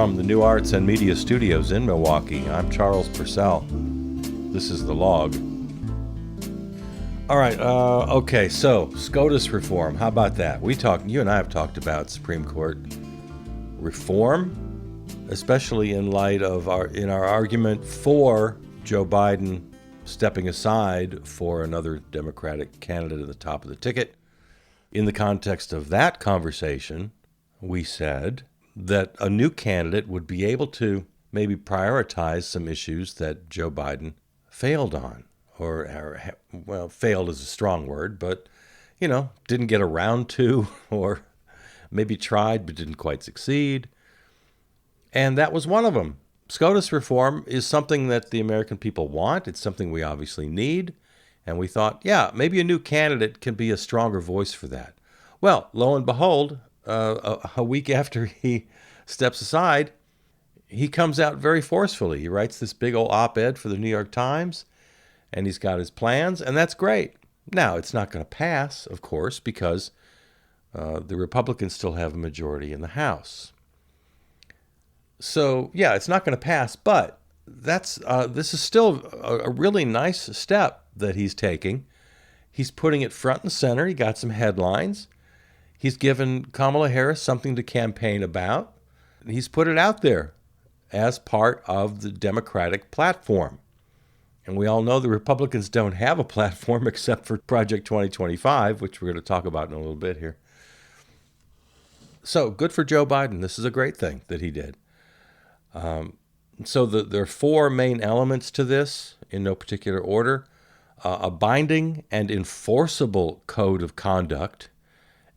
From the New Arts and Media Studios in Milwaukee, I'm Charles Purcell. This is The Log. All right, okay, so SCOTUS reform, how about that? You and I have talked about Supreme Court reform, especially in light of our argument for Joe Biden stepping aside for another Democratic candidate at the top of the ticket. In the context of that conversation, we said that a new candidate would be able to maybe prioritize some issues that Joe Biden failed on. Well, failed is a strong word, but, didn't get around to, or maybe tried but didn't quite succeed. And that was one of them. SCOTUS reform is something that the American people want. It's something we obviously need. And we thought, maybe a new candidate can be a stronger voice for that. Well, lo and behold, a week after he steps aside, he comes out very forcefully. He writes this big old op-ed for the New York Times, and he's got his plans, and that's great. Now, it's not going to pass, of course, because the Republicans still have a majority in the House. So, it's not going to pass, but this is still a really nice step that he's taking. He's putting it front and center. He got some headlines. He's given Kamala Harris something to campaign about. He's put it out there as part of the Democratic platform. And we all know the Republicans don't have a platform except for Project 2025, which we're going to talk about in a little bit here. So good for Joe Biden. This is a great thing that he did. So there are four main elements to this in no particular order. A binding and enforceable code of conduct.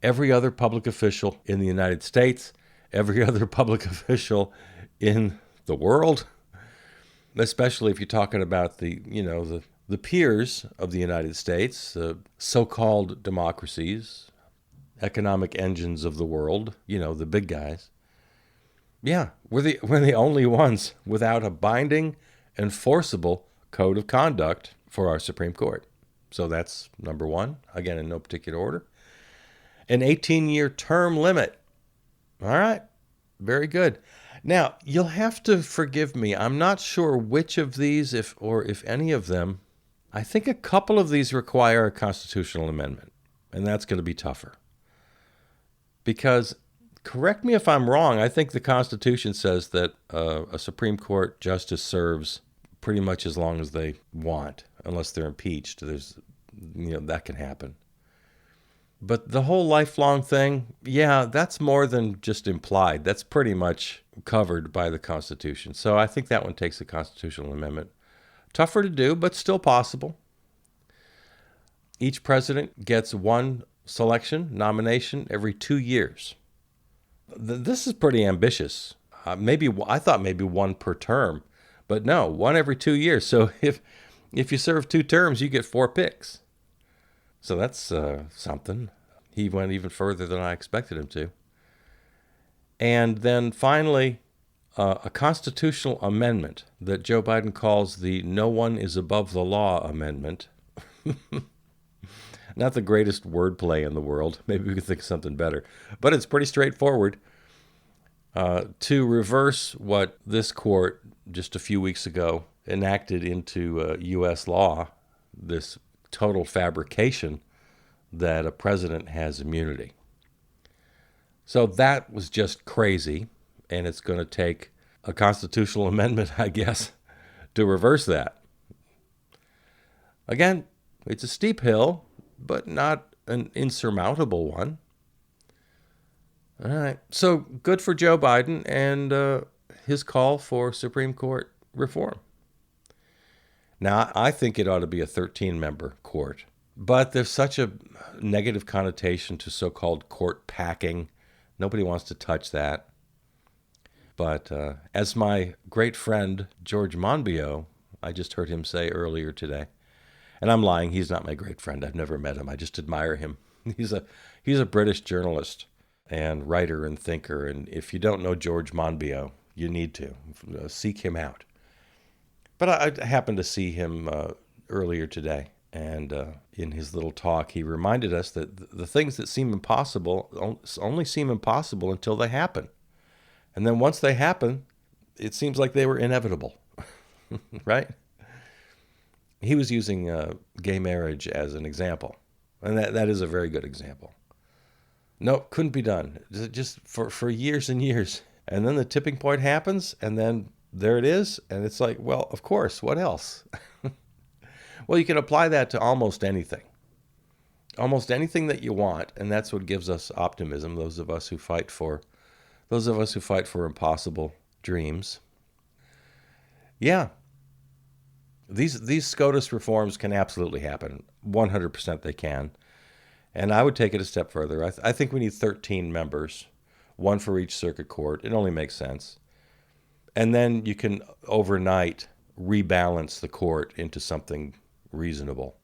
Every other public official in the United States, every other public official in the world, especially if you're talking about the peers of the United States, so-called democracies, economic engines of the world, the big guys. Yeah, we're the only ones without a binding, enforceable code of conduct for our Supreme Court. So that's number one, again, in no particular order. An 18-year term limit. All right, very good. Now, you'll have to forgive me. I'm not sure which of these, if any of them. I think a couple of these require a constitutional amendment, and that's going to be tougher. Because, correct me if I'm wrong, I think the Constitution says that a Supreme Court justice serves pretty much as long as they want, unless they're impeached. That can happen. But the whole lifelong thing, that's more than just implied. That's pretty much covered by the Constitution. So I think that one takes a constitutional amendment. Tougher to do, but still possible. Each president gets one nomination every 2 years. This is pretty ambitious. I thought maybe one per term, but no, one every 2 years. So if you serve 2 terms, you get 4 picks. So that's something. He went even further than I expected him to. And then finally, a constitutional amendment that Joe Biden calls the "No one is above the law" amendment. Not the greatest wordplay in the world. Maybe we could think of something better. But it's pretty straightforward. To reverse what this court just a few weeks ago enacted into U.S. law, this total fabrication that a president has immunity. So that was just crazy, and it's going to take a constitutional amendment, I guess, to reverse that. Again, it's a steep hill, but not an insurmountable one. All right, so good for Joe Biden and his call for Supreme Court reform. Now, I think it ought to be a 13-member court, but there's such a negative connotation to so-called court packing. Nobody wants to touch that. But as my great friend George Monbiot, I just heard him say earlier today, and I'm lying, he's not my great friend. I've never met him. I just admire him. He's a British journalist and writer and thinker, and if you don't know George Monbiot, you need to seek him out. But I happened to see him earlier today, and in his little talk, he reminded us that the things that seem impossible only seem impossible until they happen. And then once they happen, it seems like they were inevitable, right? He was using gay marriage as an example, and that is a very good example. Nope, couldn't be done. Just for years and years. And then the tipping point happens, and then there it is, and it's like, well, of course, what else? Well, you can apply that to almost anything. Almost anything that you want, and that's what gives us optimism, those of us who fight for impossible dreams. Yeah, these SCOTUS reforms can absolutely happen. 100% they can. And I would take it a step further. I think we need 13 members, one for each circuit court. It only makes sense. And then you can overnight rebalance the court into something reasonable.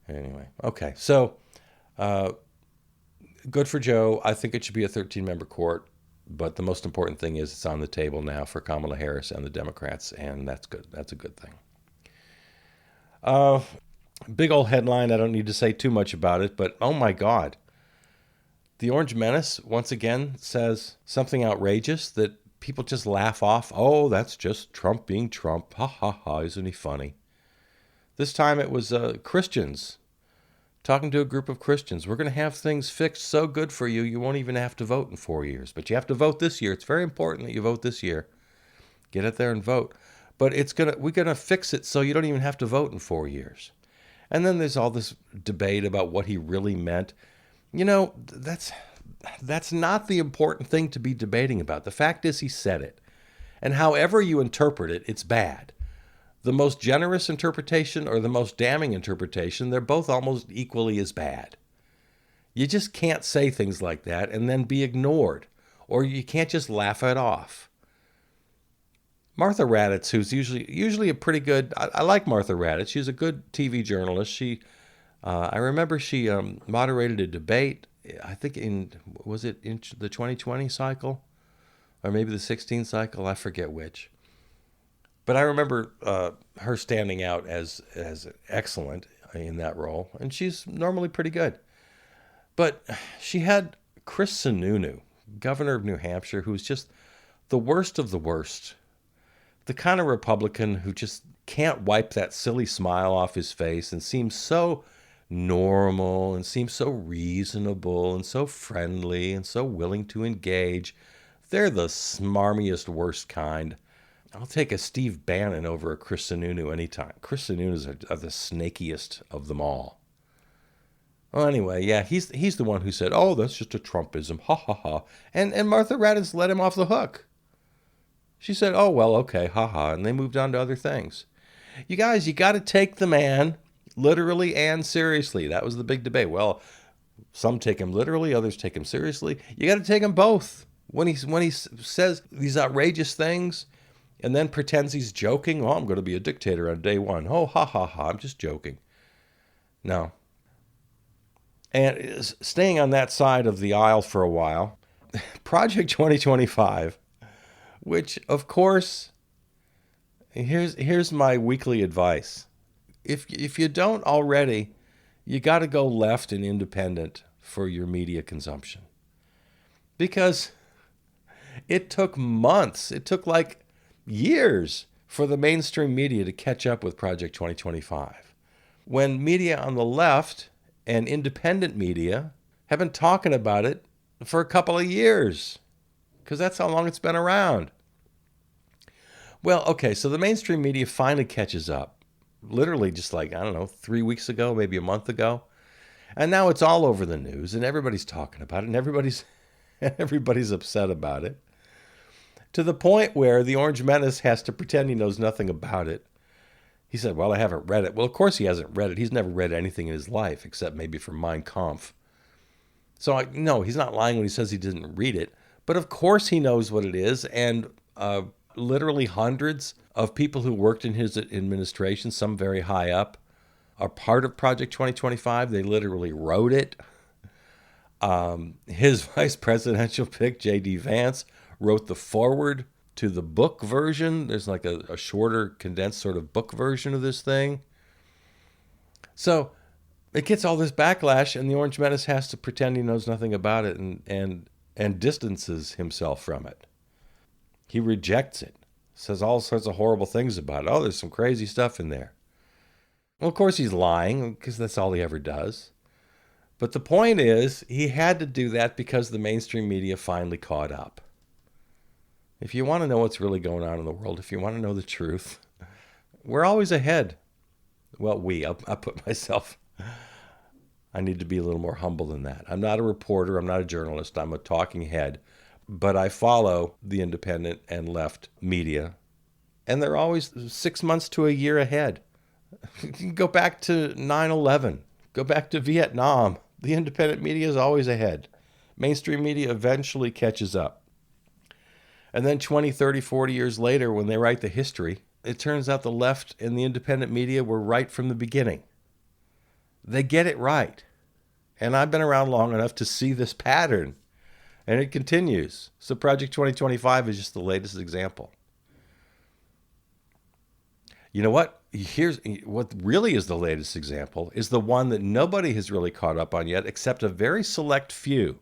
Anyway, okay. So, good for Joe. I think it should be a 13-member court. But the most important thing is it's on the table now for Kamala Harris and the Democrats, and that's good. That's a good thing. Big old headline. I don't need to say too much about it, but oh my God. The Orange Menace, once again, says something outrageous that people just laugh off. Oh, that's just Trump being Trump. Ha, ha, ha. Isn't he funny? This time it was Christians talking to a group of Christians. We're going to have things fixed so good for you, you won't even have to vote in 4 years. But you have to vote this year. It's very important that you vote this year. Get it there and vote. But we're going to fix it so you don't even have to vote in 4 years. And then there's all this debate about what he really meant. You know, that's not the important thing to be debating about. The fact is he said it. And however you interpret it, it's bad. The most generous interpretation or the most damning interpretation, they're both almost equally as bad. You just can't say things like that and then be ignored. Or you can't just laugh it off. Martha Raddatz, who's usually a pretty good... I like Martha Raddatz. She's a good TV journalist. I remember she moderated a debate, I think was it in the 2020 cycle? Or maybe the 16 cycle? I forget which. But I remember her standing out as excellent in that role, and she's normally pretty good. But she had Chris Sununu, governor of New Hampshire, who's just the worst of the worst. The kind of Republican who just can't wipe that silly smile off his face and seems so normal and seems so reasonable and so friendly and so willing to engage. They're the smarmiest, worst kind. I'll take a Steve Bannon over a Chris Sununu anytime. Chris Sununu's are the snakiest of them all. Well, anyway, yeah, he's the one who said, "Oh, that's just a Trumpism, ha ha ha," and Martha Raddatz let him off the hook. She said, "Oh well, okay, ha ha," and they moved on to other things. You guys, you got to take the man literally and seriously. That was the big debate. Well, some take him literally, others take him seriously. You got to take him both. When he says these outrageous things, and then pretends he's joking. Oh, I'm going to be a dictator on day one. Oh, ha, ha, ha. I'm just joking. No. And staying on that side of the aisle for a while, Project 2025, which, of course, here's my weekly advice. If you don't already, you got to go left and independent for your media consumption. Because it took months. It took like years for the mainstream media to catch up with Project 2025. When media on the left and independent media have been talking about it for a couple of years, because that's how long it's been around. Well, okay, so the mainstream media finally catches up, literally just like, 3 weeks ago, maybe a month ago. And now it's all over the news, and everybody's talking about it, and everybody's upset about it. To the point where the Orange Menace has to pretend he knows nothing about it. He said, well, I haven't read it. Well, of course he hasn't read it. He's never read anything in his life, except maybe from Mein Kampf. So, no, he's not lying when he says he didn't read it. But of course he knows what it is, and literally hundreds of people who worked in his administration, some very high up, are part of Project 2025. They literally wrote it. His vice presidential pick, J.D. Vance, wrote the foreword to the book version. There's like a shorter, condensed sort of book version of this thing. So it gets all this backlash, and the Orange Menace has to pretend he knows nothing about it. And and distances himself from it. He rejects it, says all sorts of horrible things about it. Oh, there's some crazy stuff in there. Well, of course he's lying, because that's all he ever does. But the point is, he had to do that because the mainstream media finally caught up. If you want to know what's really going on in the world, if you want to know the truth, we're always ahead. Well, I put myself, I need to be a little more humble than that. I'm not a reporter, I'm not a journalist, I'm a talking head. But I follow the independent and left media, and they're always 6 months to a year ahead. You can go back to 9/11, go back to Vietnam. The independent media is always ahead. Mainstream media eventually catches up. And then 20, 30, 40 years later, when they write the history, it turns out the left and the independent media were right from the beginning. They get it right. And I've been around long enough to see this pattern. And it continues. So Project 2025 is just the latest example. You know what? Here's what really is the latest example, is the one that nobody has really caught up on yet, except a very select few.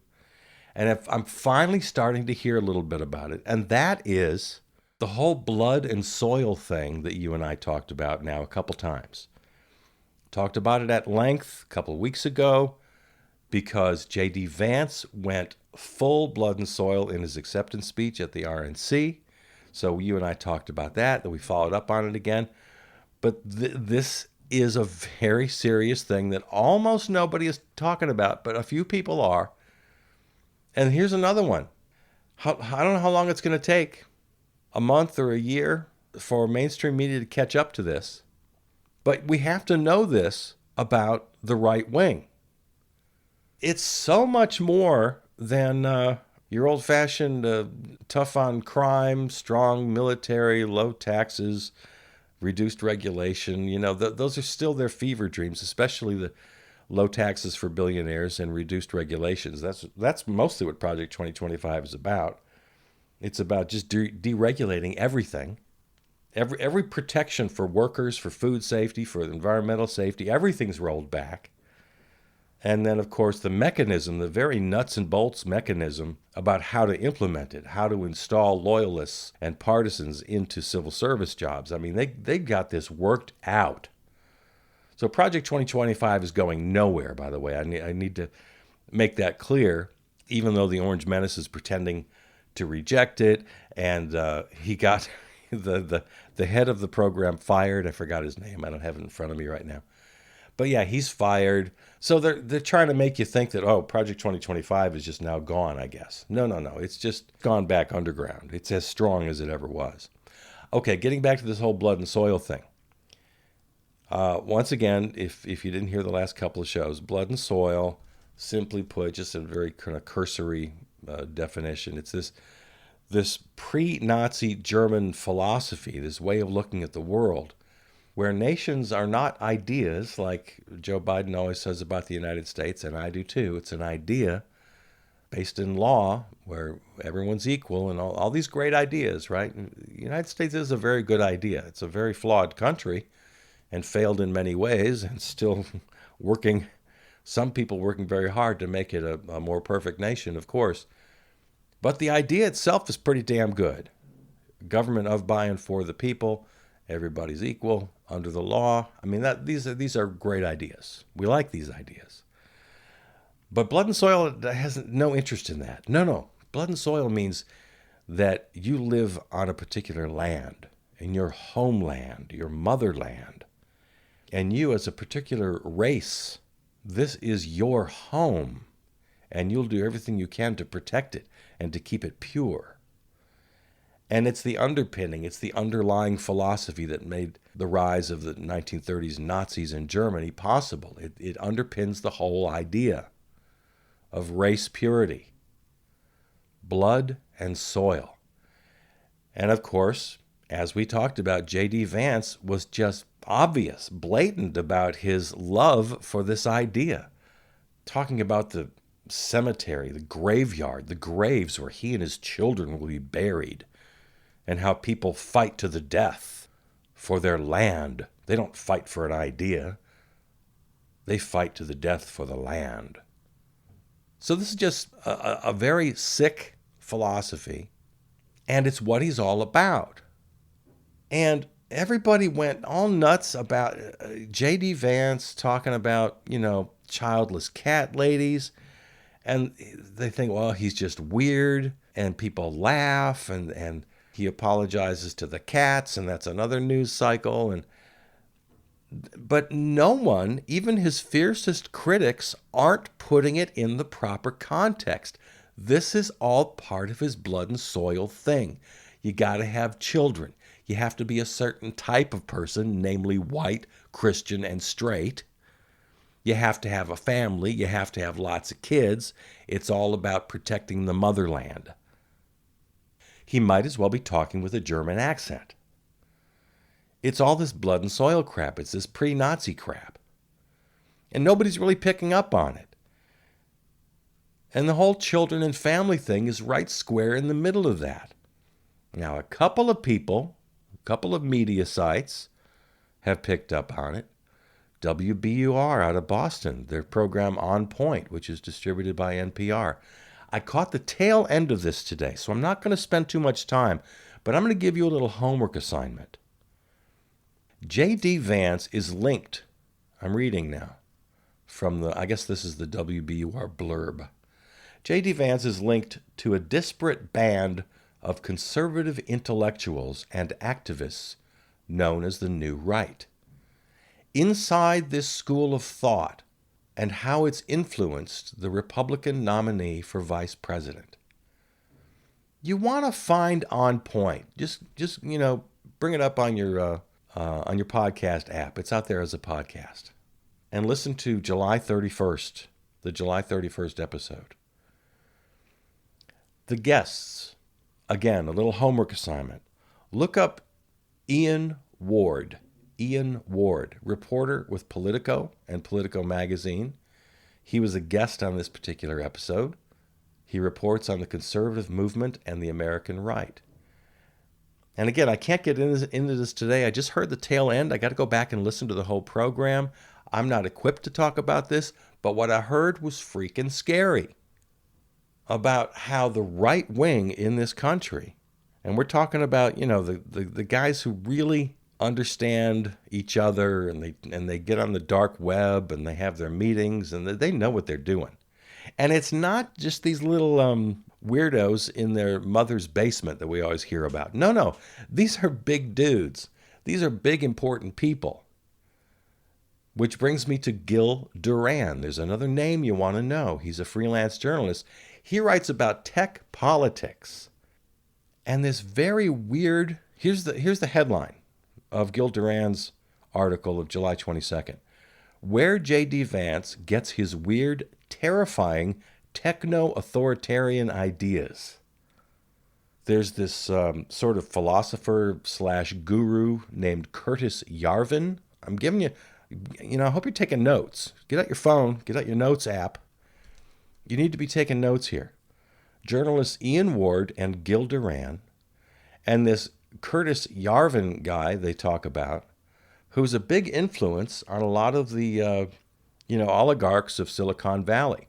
And if I'm finally starting to hear a little bit about it, and that is the whole blood and soil thing that you and I talked about now a couple times. Talked about it at length a couple of weeks ago because J.D. Vance went full blood and soil in his acceptance speech at the RNC. So you and I talked about that, then we followed up on it again. But this is a very serious thing that almost nobody is talking about, but a few people are. And here's another one. I don't know how long it's going to take, a month or a year, for mainstream media to catch up to this. But we have to know this about the right wing. It's so much more than your old-fashioned tough on crime, strong military, low taxes, reduced regulation. You know, those are still their fever dreams, especially the low taxes for billionaires and reduced regulations. That's mostly what Project 2025 is about. It's about just deregulating everything. Every protection for workers, for food safety, for environmental safety, everything's rolled back. And then, of course, the mechanism, the very nuts and bolts mechanism about how to implement it, how to install loyalists and partisans into civil service jobs. I mean, they got this worked out. So Project 2025 is going nowhere, by the way. I need to make that clear, even though the Orange Menace is pretending to reject it. And he got the head of the program fired. I forgot his name. I don't have it in front of me right now. But yeah, he's fired. So they're trying to make you think that, oh, Project 2025 is just now gone, I guess. No. It's just gone back underground. It's as strong as it ever was. Okay, getting back to this whole blood and soil thing. Once again, if you didn't hear the last couple of shows, blood and soil, simply put, just a very kind of cursory definition. It's this pre-Nazi German philosophy, this way of looking at the world, where nations are not ideas, like Joe Biden always says about the United States, and I do too. It's an idea based in law where everyone's equal and all these great ideas, right? The United States is a very good idea. It's a very flawed country and failed in many ways and still some people working very hard to make it a more perfect nation, of course. But the idea itself is pretty damn good. Government of, by, and for the people. Everybody's equal under the law. I mean, these are great ideas. We like these ideas. But blood and soil has no interest in that. No. Blood and soil means that you live on a particular land, in your homeland, your motherland. And you, as a particular race, this is your home. And you'll do everything you can to protect it and to keep it pure. And it's the underpinning, it's the underlying philosophy that made the rise of the 1930s Nazis in Germany possible. It underpins the whole idea of race purity, blood and soil. And of course, as we talked about, J.D. Vance was just obvious, blatant about his love for this idea. Talking about the cemetery, the graveyard, the graves where he and his children will be buried. And how people fight to the death for their land. They don't fight for an idea. They fight to the death for the land. So this is just a very sick philosophy, and it's what he's all about. And everybody went all nuts about J.D. Vance talking about, childless cat ladies. And they think, well, he's just weird. And people laugh. And he apologizes to the cats. And that's another news cycle. But no one, even his fiercest critics, aren't putting it in the proper context. This is all part of his blood and soil thing. You got to have children. You have to be a certain type of person, namely white, Christian, and straight. You have to have a family. You have to have lots of kids. It's all about protecting the motherland. He might as well be talking with a German accent. It's all this blood and soil crap. It's this pre-Nazi crap. And nobody's really picking up on it. And the whole children and family thing is right square in the middle of that. Now, a couple of people, a couple of media sites have picked up on it. WBUR out of Boston, their program On Point, which is distributed by NPR. I caught the tail end of this today, so I'm not going to spend too much time, but I'm going to give you a little homework assignment. J.D. Vance is linked, I'm reading now, I guess this is the WBUR blurb. J.D. Vance is linked to a disparate band of conservative intellectuals and activists known as the New Right. Inside this school of thought and how it's influenced the Republican nominee for vice president. You want to find On Point. Just bring it up on your podcast app. It's out there as a podcast. And listen to July 31st, the July 31st episode. The guests, again, a little homework assignment. Look up Ian Ward, reporter with Politico and Politico magazine. He was a guest on this particular episode. He reports on the conservative movement and the American right. And again, I can't get into this today. I just heard the tail end. I got to go back and listen to the whole program. I'm not equipped to talk about this, but what I heard was freaking scary about how the right wing in this country, and we're talking about, the guys who really understand each other and they get on the dark web and they have their meetings and they know what they're doing. And it's not just these little weirdos in their mother's basement that we always hear about. No, these are big dudes. These are big, important people. Which brings me to Gil Duran. There's another name you want to know. He's a freelance journalist. He writes about tech politics. And this very weird, here's the headline of Gil Duran's article of July 22nd. Where J.D. Vance gets his weird, terrifying, techno-authoritarian ideas. There's this sort of philosopher/guru named Curtis Yarvin. I'm giving you, I hope you're taking notes. Get out your phone, get out your notes app. You need to be taking notes here. Journalists Ian Ward and Gil Duran, and this Curtis Yarvin guy they talk about, who's a big influence on a lot of the, oligarchs of Silicon Valley.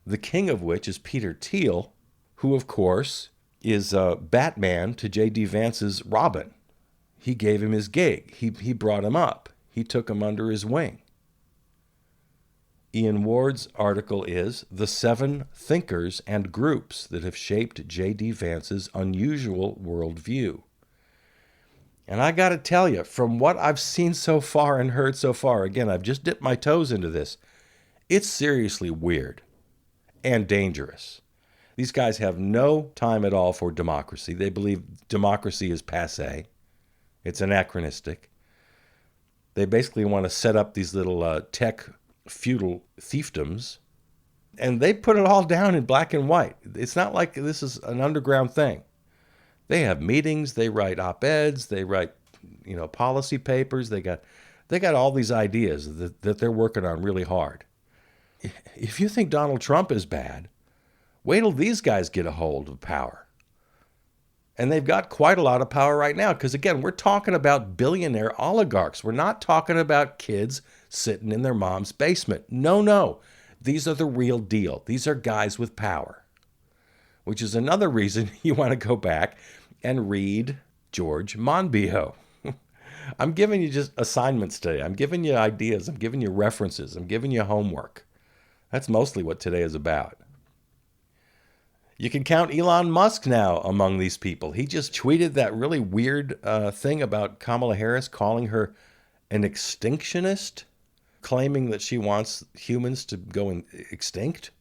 The king of which is Peter Thiel, who, of course, is Batman to J.D. Vance's Robin. He gave him his gig. He brought him up. He took him under his wing. Ian Ward's article is The 7 Thinkers and Groups That Have Shaped J.D. Vance's Unusual Worldview. And I got to tell you, from what I've seen so far and heard so far, again, I've just dipped my toes into this, it's seriously weird and dangerous. These guys have no time at all for democracy. They believe democracy is passé. It's anachronistic. They basically want to set up these little tech feudal fiefdoms, and they put it all down in black and white. It's not like this is an underground thing. They have meetings, they write op-eds, they write, policy papers. They got all these ideas that they're working on really hard. If you think Donald Trump is bad, wait till these guys get a hold of power. And they've got quite a lot of power right now, because again, we're talking about billionaire oligarchs. We're not talking about kids sitting in their mom's basement. No. These are the real deal. These are guys with power, which is another reason you want to go back and read George Monbiot. I'm giving you just assignments today. I'm giving you ideas. I'm giving you references. I'm giving you homework. That's mostly what today is about. You can count Elon Musk now among these people. He just tweeted that really weird thing about Kamala Harris, calling her an extinctionist, claiming that she wants humans to go extinct.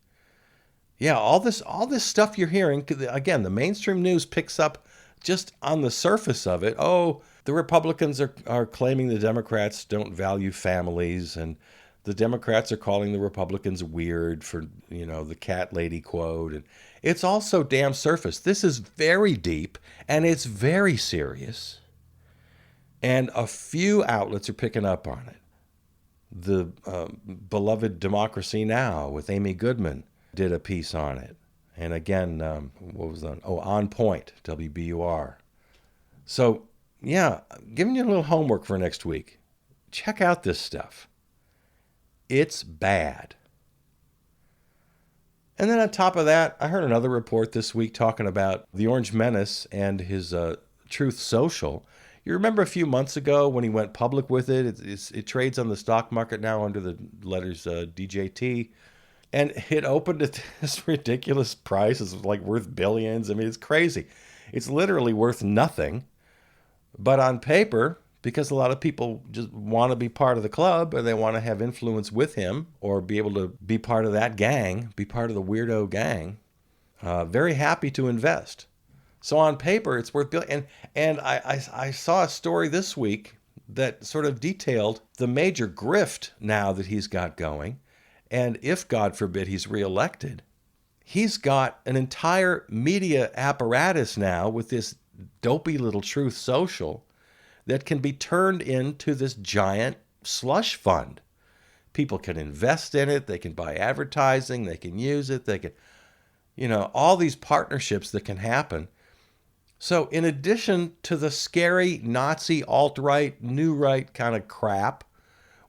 Yeah, all this stuff you're hearing, again, the mainstream news picks up just on the surface of it. Oh, the Republicans are claiming the Democrats don't value families, and the Democrats are calling the Republicans weird for, the cat lady quote. And it's all so damn surface. This is very deep, and it's very serious. And a few outlets are picking up on it. The beloved Democracy Now! With Amy Goodman did a piece on it. And again, what was that? Oh, On Point, WBUR. So, yeah, giving you a little homework for next week. Check out this stuff. It's bad. And then on top of that, I heard another report this week talking about the Orange Menace and his Truth Social. You remember a few months ago when he went public with it? It trades on the stock market now under the letters DJT. And it opened at this ridiculous price. It's like worth billions. I mean, it's crazy. It's literally worth nothing. But on paper, because a lot of people just want to be part of the club, or they want to have influence with him, or be able to be part of that gang, be part of the weirdo gang, very happy to invest. So on paper, it's worth billions. And I saw a story this week that sort of detailed the major grift now that he's got going. And if, God forbid, he's reelected, he's got an entire media apparatus now with this dopey little Truth Social that can be turned into this giant slush fund. People can invest in it. They can buy advertising. They can use it. They can, all these partnerships that can happen. So in addition to the scary Nazi alt-right, new right kind of crap,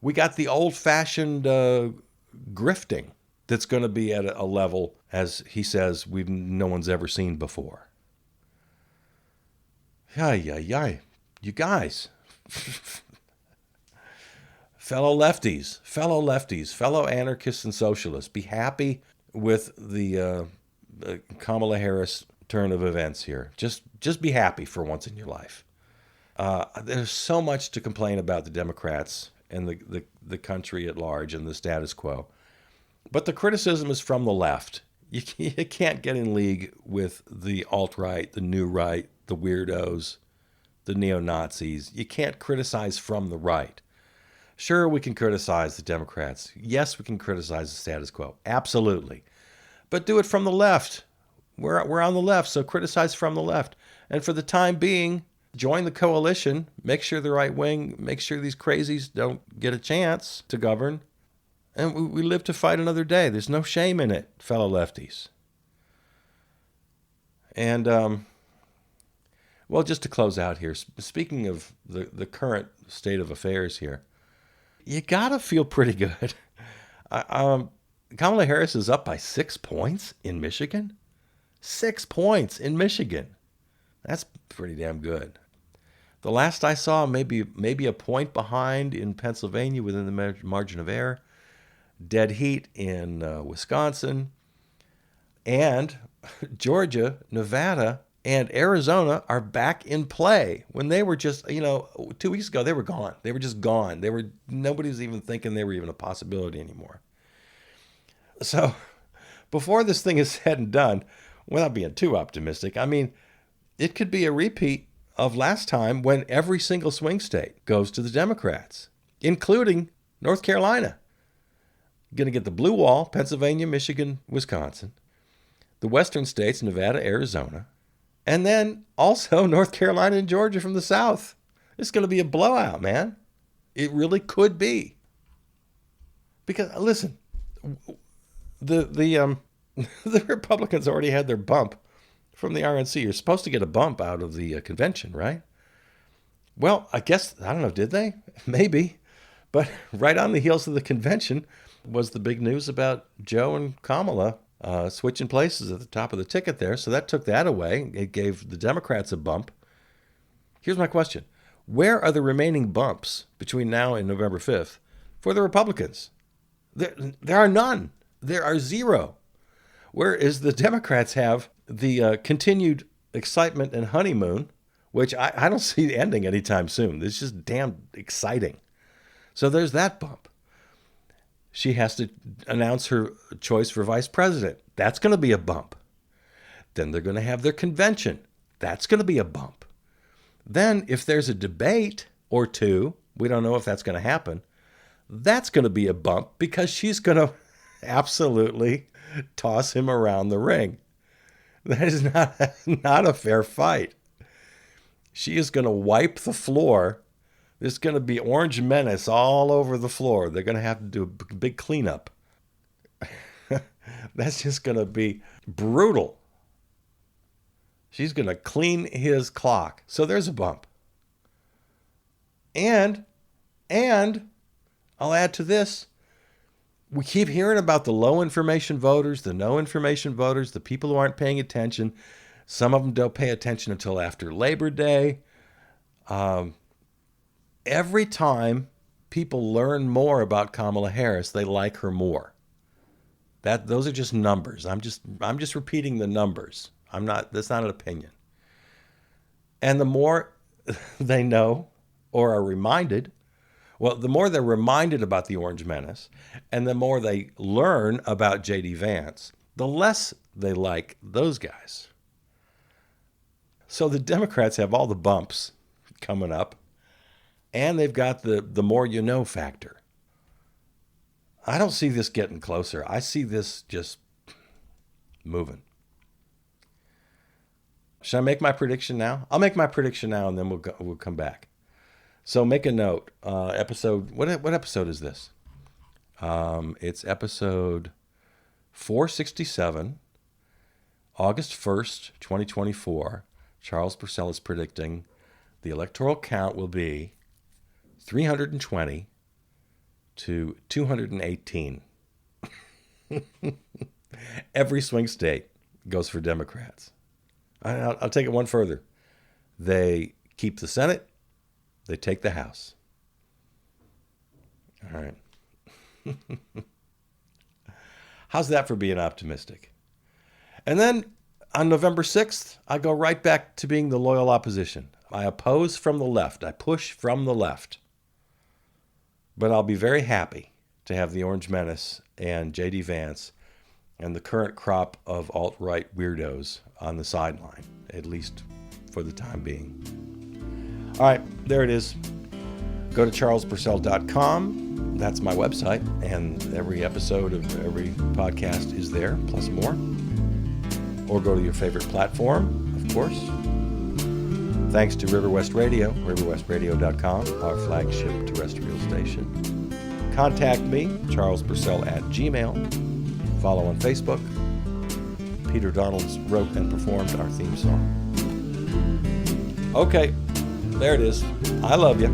we got the old-fashioned grifting that's going to be at a level, as he says, no one's ever seen before. Yay. You guys, fellow lefties, fellow anarchists and socialists, be happy with the Kamala Harris turn of events here. Just be happy for once in your life. There's so much to complain about the Democrats and the country at large and the status quo. But the criticism is from the left. You can't get in league with the alt-right, the new right, the weirdos, the neo-Nazis. You can't criticize from the right. Sure, we can criticize the Democrats. Yes, we can criticize the status quo. Absolutely. But do it from the left. We're on the left, so criticize from the left. And for the time being, join the coalition. Make sure the right wing, make sure these crazies don't get a chance to govern. And we live to fight another day. There's no shame in it, fellow lefties. And, well, just to close out here, speaking of the current state of affairs here, you got to feel pretty good. Kamala Harris is up by 6 points in Michigan. 6 points in Michigan. That's pretty damn good. The last I saw, maybe a point behind in Pennsylvania within the margin of error. Dead heat in Wisconsin. And Georgia, Nevada, and Arizona are back in play. When they were just, 2 weeks ago, they were gone. They were just gone. Nobody was even thinking they were even a possibility anymore. So before this thing is said and done, without being too optimistic, I mean, it could be a repeat of last time when every single swing state goes to the Democrats, including North Carolina. Going to get the blue wall, Pennsylvania, Michigan, Wisconsin, the western states, Nevada, Arizona, and then also North Carolina and Georgia from the south. It's going to be a blowout, man. It really could be. Because, listen, the Republicans already had their bump from the RNC. You're supposed to get a bump out of the convention, right? Well, I guess, I don't know, did they? Maybe. But right on the heels of the convention was the big news about Joe and Kamala switching places at the top of the ticket there. So that took that away. It gave the Democrats a bump. Here's my question. Where are the remaining bumps between now and November 5th for the Republicans? There are none. There are zero. Whereas the Democrats have the continued excitement and honeymoon, which I don't see ending anytime soon. It's just damn exciting. So there's that bump. She has to announce her choice for vice president. That's going to be a bump. Then they're going to have their convention. That's going to be a bump. Then if there's a debate or two, we don't know if that's going to happen, that's going to be a bump because she's going to absolutely toss him around the ring. That is not a fair fight. She is going to wipe the floor. There's going to be orange menace all over the floor. They're going to have to do a big cleanup. That's just going to be brutal. She's going to clean his clock. So there's a bump. And I'll add to this. We keep hearing about the low information voters, the no information voters, the people who aren't paying attention. Some of them don't pay attention until after Labor Day. Every time people learn more about Kamala Harris, they like her more. Those are just numbers. I'm just repeating the numbers. That's not an opinion. And the more they know or are reminded, well, the more they're reminded about the Orange Menace and the more they learn about J.D. Vance, the less they like those guys. So the Democrats have all the bumps coming up, and they've got the more you know factor. I don't see this getting closer. I see this just moving. Should I make my prediction now? I'll make my prediction now, and then we'll come back. So make a note. Episode what episode is this? It's episode 467, August 1st, 2024. Charles Purcell is predicting the electoral count will be 320 to 218. Every swing state goes for Democrats. I'll take it one further. They keep the Senate. They take the House. All right. How's that for being optimistic? And then on November 6th, I go right back to being the loyal opposition. I oppose from the left. I push from the left. But I'll be very happy to have the Orange Menace and J.D. Vance and the current crop of alt-right weirdos on the sideline, at least for the time being. All right, there it is. Go to charlespurcell.com. That's my website, and every episode of every podcast is there, plus more. Or go to your favorite platform, of course. Thanks to River West Radio, riverwestradio.com, our flagship terrestrial station. Contact me, charlespurcell@gmail.com. Follow on Facebook. Peter Donalds wrote and performed our theme song. Okay, there it is. I love you.